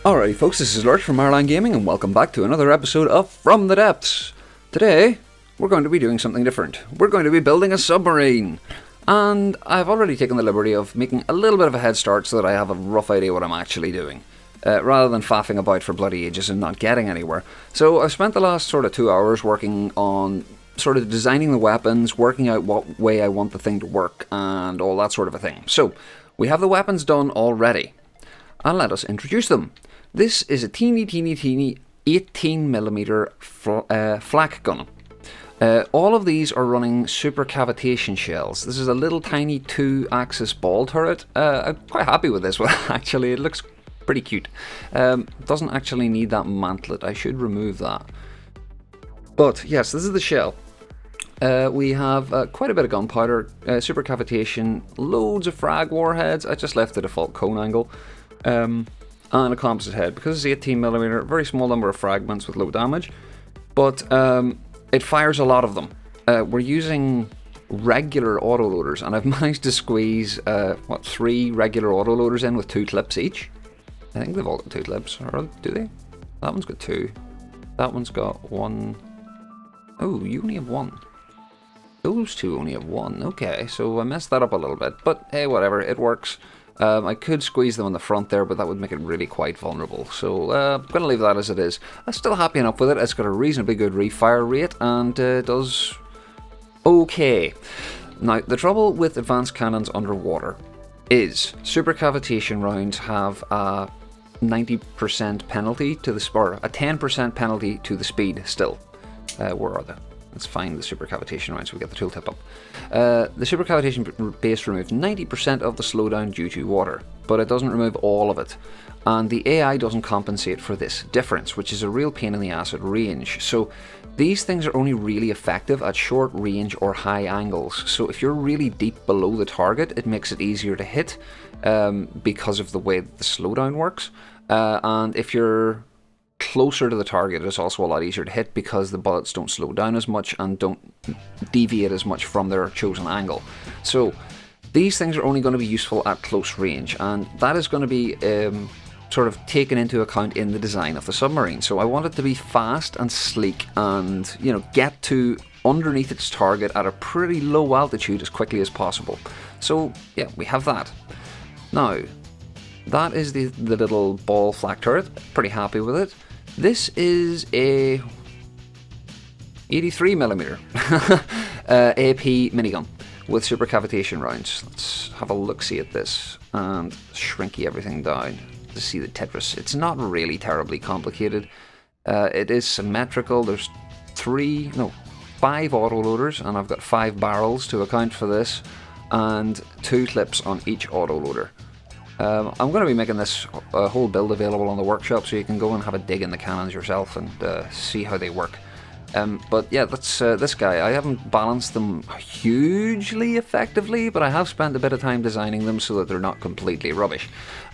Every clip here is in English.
Alrighty folks, this is Lurch from Marline Gaming and welcome back to another episode of From the Depths. Today, we're going to be doing something different. We're going to be building a submarine. And I've already taken the liberty of making a little bit of a head start so that I have a rough idea what I'm actually doing. Rather than faffing about for bloody ages and not getting anywhere. So I've spent the last sort of 2 hours working on sort of designing the weapons, working out what way I want the thing to work, and all that sort of a thing. So, we have the weapons done already. And let us introduce them. This is a teeny 18mm flak gun. All of these are running super cavitation shells. This is a little tiny 2-axis ball turret. I'm quite happy with this one actually, it looks pretty cute. Doesn't actually need that mantlet, I should remove that. But yes, this is the shell. We have quite a bit of gunpowder, super cavitation, loads of frag warheads. I just left the default cone angle. And a composite head. Because it's 18mm, very small number of fragments with low damage, but it fires a lot of them. We're using regular autoloaders, and I've managed to squeeze 3 regular autoloaders in with 2 clips each. I think they've all got 2 clips, or do they? That one's got 2. That one's got 1. Oh, you only have 1. Those 2 only have 1. Okay, so I messed that up a little bit, but hey, whatever, it works. I could squeeze them on the front there, but that would make it really quite vulnerable. So I'm going to leave that as it is. I'm still happy enough with it. It's got a reasonably good refire rate and does okay. Now, the trouble with advanced cannons underwater is super cavitation rounds have a 90% penalty to the or a 10% penalty to the speed still. Where are they? Let's find the super cavitation rounds so we get the tooltip up. The super cavitation base removes 90% of the slowdown due to water, but it doesn't remove all of it. And the AI doesn't compensate for this difference, which is a real pain in the ass at range. So these things are only really effective at short range or high angles. So if you're really deep below the target, it makes it easier to hit because of the way the slowdown works. And if you're closer to the target, it's also a lot easier to hit because the bullets don't slow down as much and don't deviate as much from their chosen angle. So these things are only going to be useful at close range, and that is going to be sort of taken into account in the design of the submarine. So I want it to be fast and sleek and, you know, get to underneath its target at a pretty low altitude as quickly as possible. So yeah, we have that. Now, that is the little ball flak turret. Pretty happy with it. This is a 83mm AP minigun with super cavitation rounds. Let's have a look-see at this and shrinky everything down to see the Tetris. It's not really terribly complicated. It is symmetrical. There's 5 autoloaders, and I've got 5 barrels to account for this, and 2 clips on each autoloader. I'm going to be making this whole build available on the workshop so you can go and have a dig in the cannons yourself and see how they work. But yeah, that's this guy. I haven't balanced them hugely effectively, but I have spent a bit of time designing them so that they're not completely rubbish.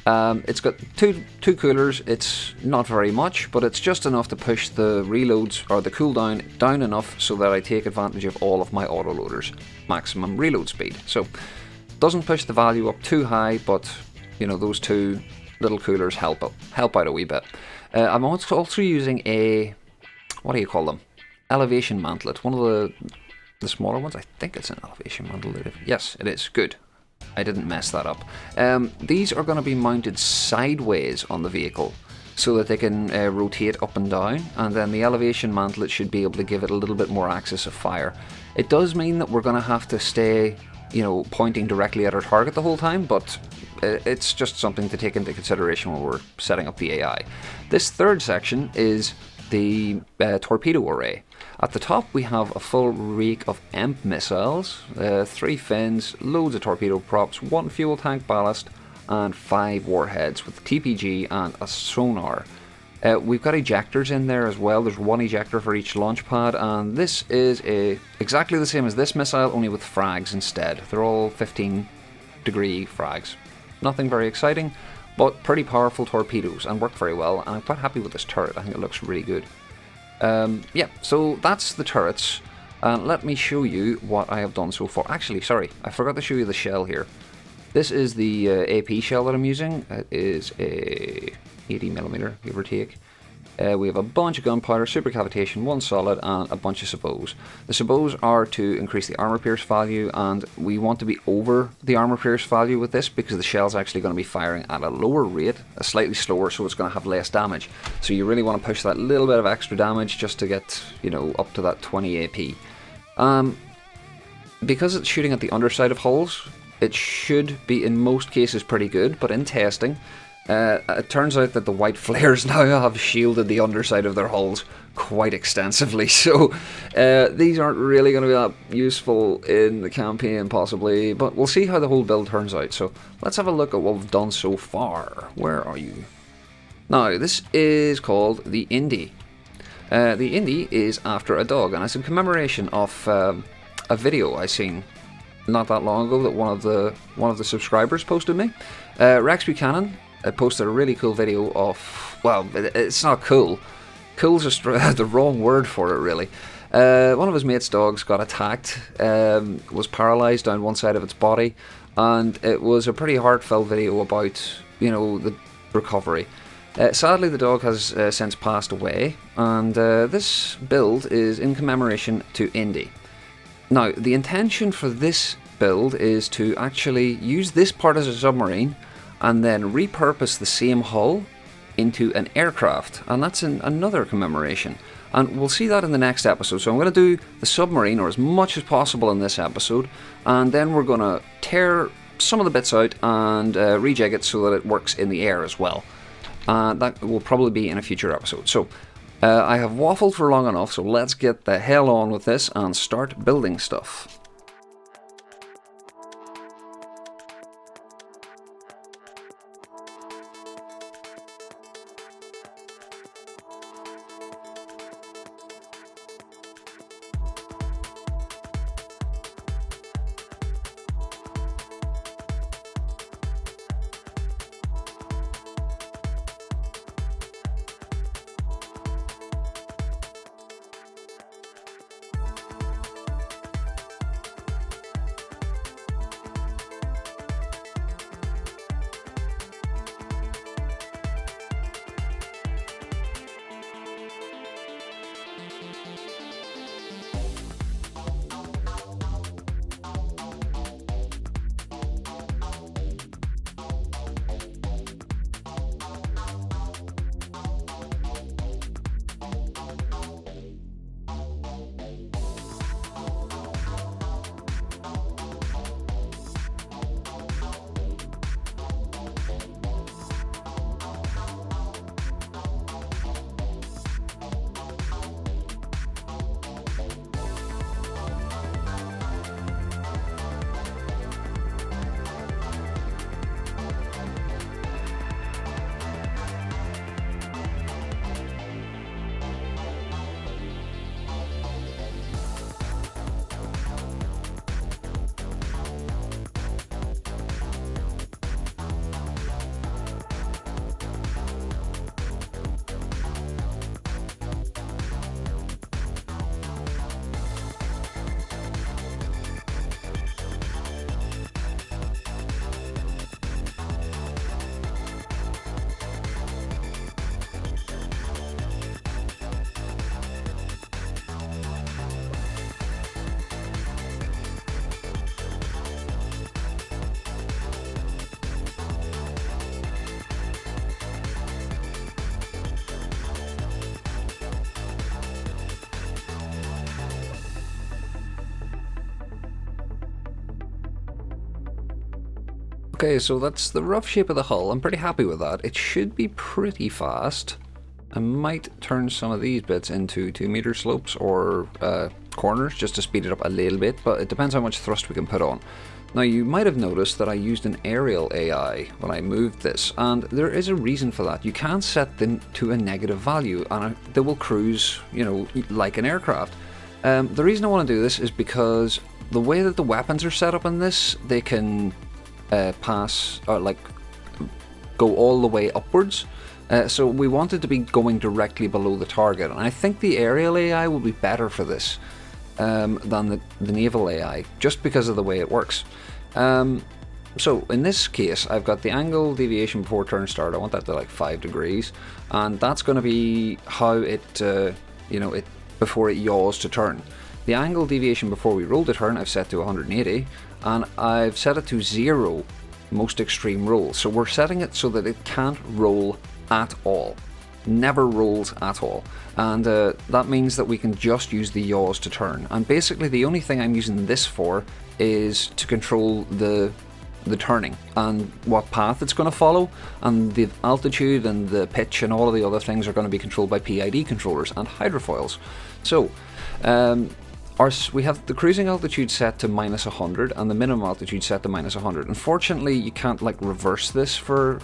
It's got two coolers. It's not very much, but it's just enough to push the reloads or the cooldown down enough so that I take advantage of all of my autoloaders' maximum reload speed. So doesn't push the value up too high, but you know, those 2 little coolers help out a wee bit. I'm also using a, what do you call them? Elevation mantlet. One of the smaller ones. I think it's an elevation mantlet. Yes, it is. Good. I didn't mess that up. These are going to be mounted sideways on the vehicle so that they can rotate up and down, and then the elevation mantlet should be able to give it a little bit more access of fire. It does mean that we're going to have to stay, you know, pointing directly at our target the whole time, but it's just something to take into consideration when we're setting up the AI. This third section is the Torpedo Array. At the top we have a full rake of EMP missiles, 3 fins, loads of torpedo props, 1 fuel tank ballast, and 5 warheads with TPG and a sonar. We've got ejectors in there as well. There's 1 ejector for each launch pad, and this is exactly the same as this missile, only with frags instead. They're all 15-degree frags. Nothing very exciting, but pretty powerful torpedoes and work very well, and I'm quite happy with this turret. I think it looks really good. Yeah, so that's the turrets. Let me show you what I have done so far. Actually, sorry, I forgot to show you the shell here. This is the AP shell that I'm using. It is a 80mm, give or take. We have a bunch of gunpowder, super cavitation, one solid, and a bunch of sabots. The sabots are to increase the armor pierce value, and we want to be over the armor pierce value with this because the shell's actually going to be firing at a lower rate, a slightly slower, so it's going to have less damage. So you really want to push that little bit of extra damage just to get, you know, up to that 20 AP. Because it's shooting at the underside of hulls, it should be in most cases pretty good, but in testing, it turns out that the white flares now have shielded the underside of their hulls quite extensively, so these aren't really going to be that useful in the campaign possibly, but we'll see how the whole build turns out. So let's have a look at what we've done so far. Where are you? Now, this is called the Indy. The Indy is after a dog, and it's in commemoration of a video I seen not that long ago that one of the subscribers posted me. Rex Buchanan posted a really cool video of, well, it's not cool. Cool's just the wrong word for it, really. One of his mate's dogs got attacked, was paralysed down one side of its body, and it was a pretty heartfelt video about, you know, the recovery. Sadly, the dog has since passed away, and this build is in commemoration to Indy. Now, the intention for this build is to actually use this part as a submarine and then repurpose the same hull into an aircraft, and that's in another commemoration. And we'll see that in the next episode. So I'm going to do the submarine, or as much as possible in this episode, and then we're going to tear some of the bits out and rejig it so that it works in the air as well. That will probably be in a future episode. So I have waffled for long enough, so let's get the hell on with this and start building stuff. Okay, so that's the rough shape of the hull. I'm pretty happy with that. It should be pretty fast. I might turn some of these bits into 2-meter slopes or corners just to speed it up a little bit, but it depends how much thrust we can put on. Now, you might have noticed that I used an aerial AI when I moved this, and there is a reason for that. You can set them to a negative value, and they will cruise, you know, like an aircraft. The reason I want to do this is because the way that the weapons are set up in this, they can pass, or like go all the way upwards. So we want it to be going directly below the target, and I think the aerial AI will be better for this than the naval AI, just because of the way it works. So in this case, I've got the angle deviation before turn start. I want that to like 5 degrees, and that's going to be how it, it before it yaws to turn. The angle deviation before we roll to turn, I've set to 180, and I've set it to 0, most extreme roll. So we're setting it so that it can't roll at all. Never rolls at all, and that means that we can just use the yaws to turn. And basically the only thing I'm using this for is to control the turning and what path it's going to follow, and the altitude and the pitch and all of the other things are going to be controlled by PID controllers and hydrofoils. So we have the cruising altitude set to -100 and the minimum altitude set to -100. Unfortunately, you can't like reverse this for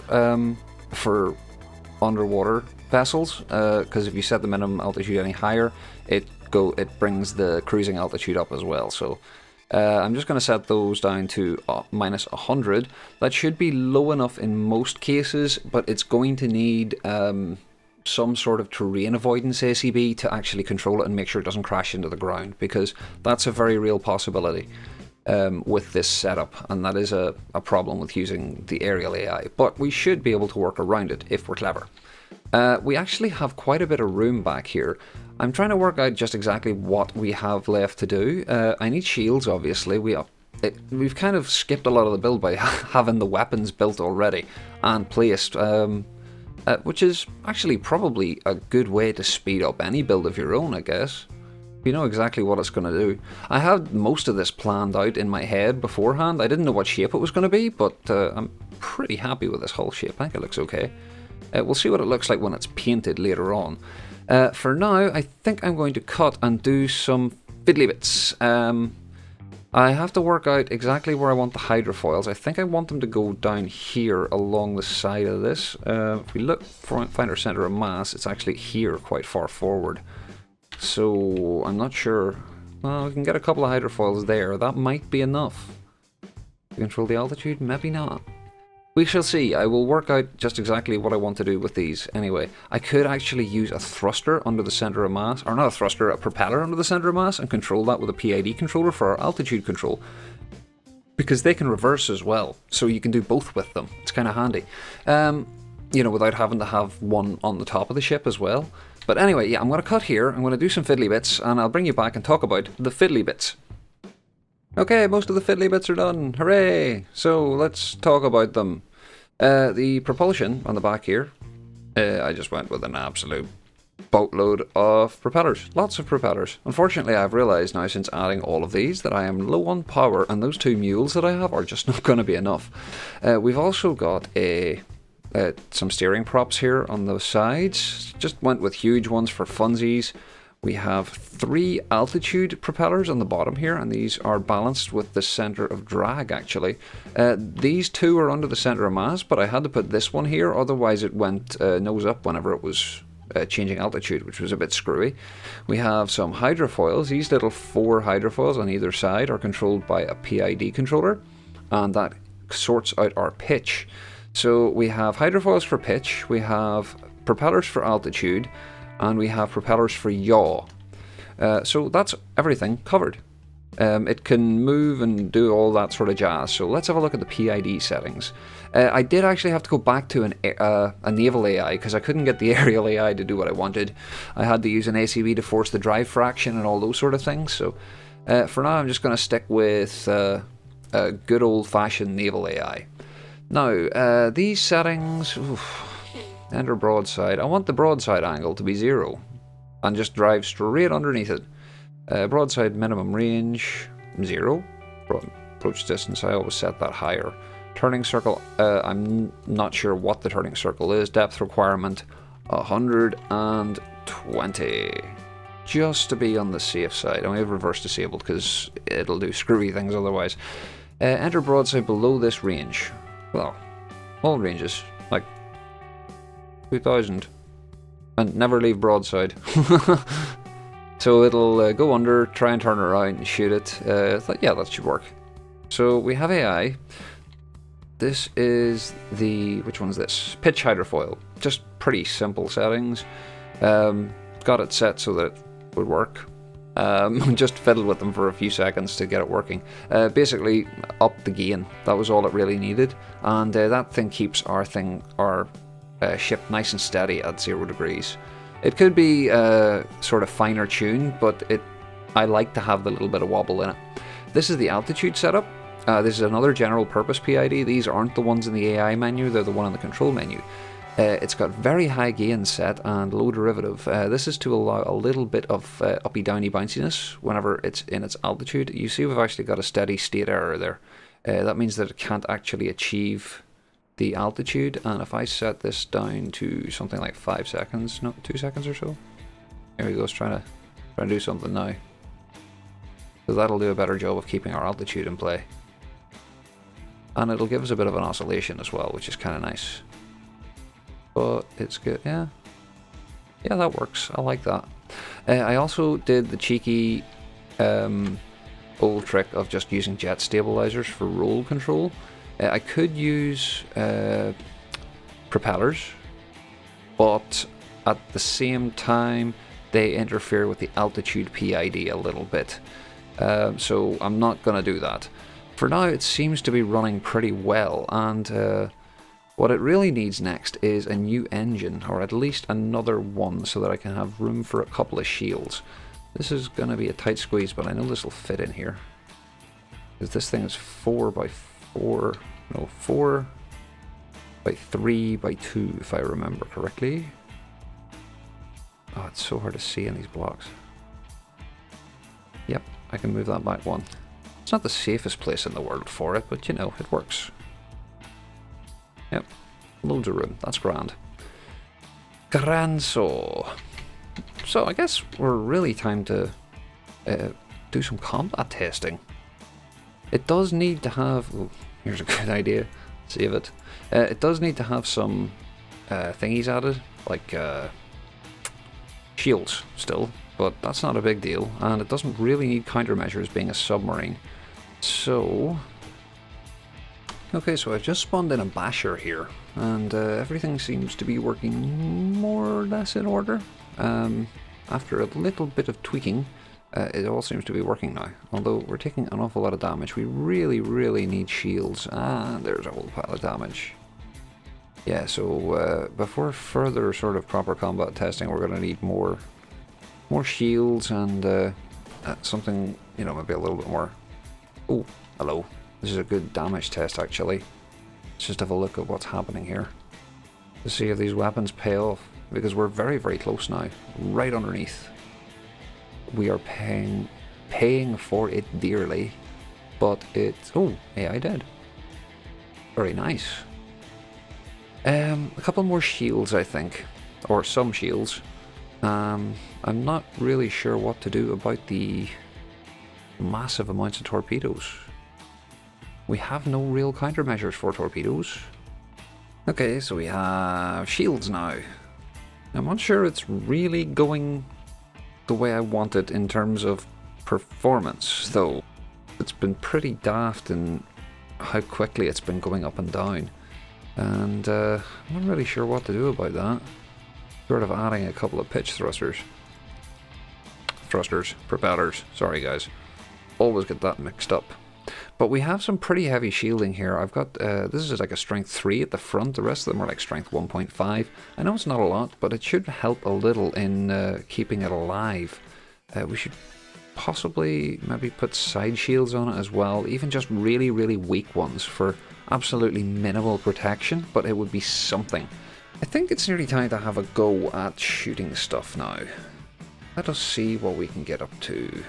underwater vessels, because if you set the minimum altitude any higher, it brings the cruising altitude up as well. So I'm just going to set those down to -100. That should be low enough in most cases, but it's going to need some sort of terrain avoidance ACB to actually control it and make sure it doesn't crash into the ground, because that's a very real possibility with this setup, and that is a problem with using the aerial AI. But we should be able to work around it if we're clever. We actually have quite a bit of room back here. I'm trying to work out just exactly what we have left to do. I need shields, obviously. We've kind of skipped a lot of the build by having the weapons built already and placed, which is actually probably a good way to speed up any build of your own, I guess. You know exactly what it's going to do. I had most of this planned out in my head beforehand. I didn't know what shape it was going to be, but I'm pretty happy with this whole shape. I think it looks okay. We'll see what it looks like when it's painted later on. For now, I think I'm going to cut and do some fiddly bits. I have to work out exactly where I want the hydrofoils. I think I want them to go down here along the side of this. If we find our center of mass, it's actually here quite far forward. So I'm not sure. Well, we can get a couple of hydrofoils there. That might be enough to control the altitude. Maybe not. We shall see. I will work out just exactly what I want to do with these. Anyway, I could actually use a thruster under the center of mass, or not a thruster, a propeller under the center of mass, and control that with a PID controller for our altitude control, because they can reverse as well, so you can do both with them. It's kind of handy, without having to have one on the top of the ship as well. But anyway, yeah, I'm going to cut here. I'm going to do some fiddly bits, and I'll bring you back and talk about the fiddly bits. Okay, most of the fiddly bits are done. Hooray! So let's talk about them. The propulsion on the back here, I just went with an absolute boatload of propellers. Lots of propellers. Unfortunately, I've realised now since adding all of these that I am low on power, and those 2 mules that I have are just not going to be enough. We've also got some steering props here on those sides. Just went with huge ones for funsies. We have 3 altitude propellers on the bottom here, and these are balanced with the center of drag, actually. These 2 are under the center of mass, but I had to put this one here, otherwise it went nose up whenever it was changing altitude, which was a bit screwy. We have some hydrofoils. These little 4 hydrofoils on either side are controlled by a PID controller, and that sorts out our pitch. So we have hydrofoils for pitch, we have propellers for altitude, and we have propellers for yaw. So that's everything covered. It can move and do all that sort of jazz. So let's have a look at the PID settings. I did actually have to go back to a naval AI because I couldn't get the aerial AI to do what I wanted. I had to use an ACB to force the drive fraction and all those sort of things. So for now, I'm just going to stick with a good old-fashioned naval AI. Now, these settings... Enter broadside. I want the broadside angle to be 0 and just drive straight underneath it. Broadside minimum range 0. Approach distance, I always set that higher. Turning circle, I'm not sure what the turning circle is. Depth requirement 120. Just to be on the safe side. I have reverse disabled because it'll do screwy things otherwise. Enter broadside below this range. Well, all ranges. Like 2000, and never leave broadside. So it'll go under, try and turn around and shoot it. Yeah, that should work. So we have AI. This is which one's this? Pitch hydrofoil. Just pretty simple settings. Got it set so that it would work. Just fiddled with them for a few seconds to get it working. Basically, up the gain. That was all it really needed, and that thing keeps our ship nice and steady at 0 degrees. It could be sort of finer tuned, but I like to have the little bit of wobble in it. This is the altitude setup. This is another general purpose PID. These aren't the ones in the AI menu, they're the one in the control menu. It's got very high gain set and low derivative. This is to allow a little bit of uppy downy bounciness whenever it's in its altitude. You see we've actually got a steady state error there. That means that it can't actually achieve the altitude, and if I set this down to something like 5 seconds, no, 2 seconds or so. Here we go, it's trying to do something now. So that'll do a better job of keeping our altitude in play. And it'll give us a bit of an oscillation as well, which is kind of nice. But it's good, yeah. Yeah, that works. I like that. I also did the cheeky old trick of just using jet stabilizers for roll control. I could use propellers, but at the same time they interfere with the altitude PID a little bit. So I'm not going to do that. For now it seems to be running pretty well, and what it really needs next is a new engine, or at least another one, so that I can have room for a couple of shields. This is going to be a tight squeeze, but I know this will fit in here. Because this thing is 4 by 4 by 3 by 2, if I remember correctly. Oh, it's so hard to see in these blocks. Yep, I can move that back one. It's not the safest place in the world for it, but you know, it works. Yep, loads of room, that's grand. So I guess we're really time to do some combat testing. It does need to have, ooh, here's a good idea, save it. It does need to have some thingies added, like shields still, but that's not a big deal, and it doesn't really need countermeasures being a submarine. So, okay, so I've just spawned in a basher here, and everything seems to be working more or less in order. After a little bit of tweaking, it all seems to be working now, although we're taking an awful lot of damage. We really need shields, and there's a whole pile of damage. Yeah, so before further sort of proper combat testing, we're going to need more shields and something, you know, maybe a little bit more. Oh, hello. This is a good damage test, actually. Let's just have a look at what's happening here to see if these weapons pay off, because we're very close now, right underneath. We are paying for it dearly, but it's, oh, AI dead. Very nice. A couple more shields, I think, or some shields. I'm not really sure what to do about the massive amounts of torpedoes. We have no real countermeasures for torpedoes. Okay, so we have shields now. I'm not sure it's really going the way I want it in terms of performance, though. It's been pretty daft in how quickly it's been going up and down, and I'm not really sure what to do about that. Sort of adding a couple of pitch propellers, sorry guys, always get that mixed up. But we have some pretty heavy shielding here. I've got, this is like a strength 3 at the front, the rest of them are like strength 1.5. I know it's not a lot, but it should help a little in keeping it alive. We should possibly maybe put side shields on it as well, even just really weak ones for absolutely minimal protection, but it would be something. I think it's nearly time to have a go at shooting stuff now. Let us see what we can get up to.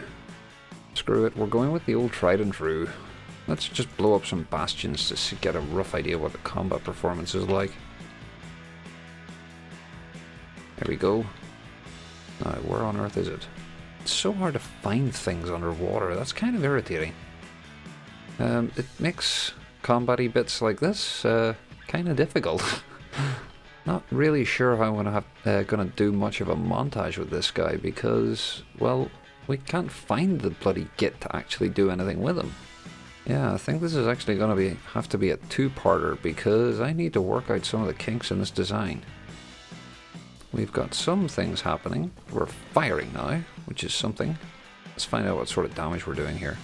Screw it, we're going with the old tried and true. Let's just blow up some bastions to get a rough idea what the combat performance is like. There we go. Now, where on earth is it? It's so hard to find things underwater, that's kind of irritating. It makes combat-y bits like this kind of difficult. Not really sure how I'm gonna do much of a montage with this guy because, well, we can't find the bloody git to actually do anything with him. Yeah, I think this is actually gonna have to be a two-parter because I need to work out some of the kinks in this design. We've got some things happening. We're firing now, which is something. Let's find out what sort of damage we're doing here.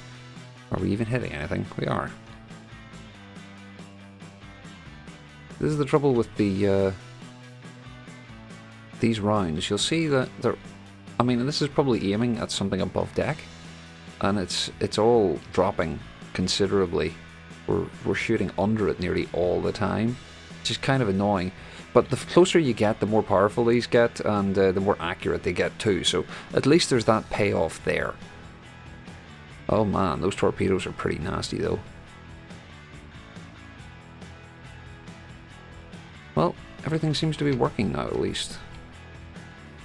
Are we even hitting anything? We are. This is the trouble with the these rounds. You'll see that they're... I mean, this is probably aiming at something above deck, and it's all dropping considerably. We're shooting under it nearly all the time, which is kind of annoying. But the closer you get, the more powerful these get, and the more accurate they get too. So at least there's that payoff there. Oh man, those torpedoes are pretty nasty though. Well, everything seems to be working now at least.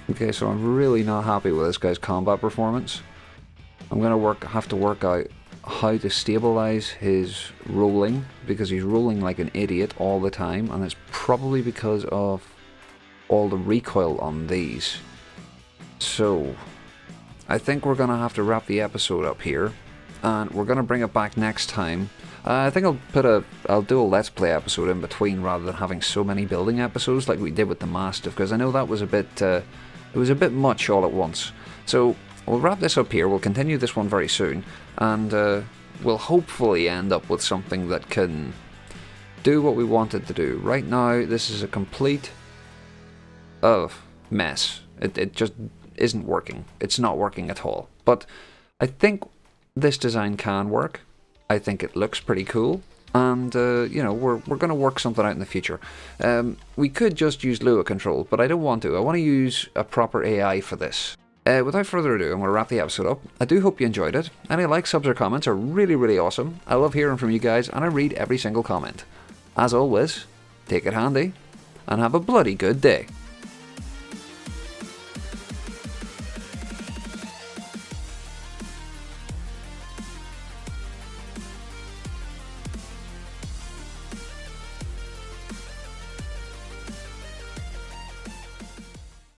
Okay, so I'm really not happy with this guy's combat performance. I'm gonna have to work out how to stabilize his rolling, because he's rolling like an idiot all the time, and it's probably because of all the recoil on these. So I think we're gonna have to wrap the episode up here, and we're gonna bring it back next time. I think I'll do a Let's Play episode in between rather than having so many building episodes like we did with the Mastiff, because I know that was a bit it was a bit much all at once. So we'll wrap this up here. We'll continue this one very soon, and we'll hopefully end up with something that can do what we wanted to do. Right now, this is a complete mess. It just isn't working. It's not working at all. But I think this design can work. I think it looks pretty cool, and you know, we're going to work something out in the future. We could just use Lua control, but I don't want to. I want to use a proper AI for this. Without further ado, I'm going to wrap the episode up. I do hope you enjoyed it. Any likes, subs, or comments are really, really awesome. I love hearing from you guys, and I read every single comment. As always, take it handy, and have a bloody good day.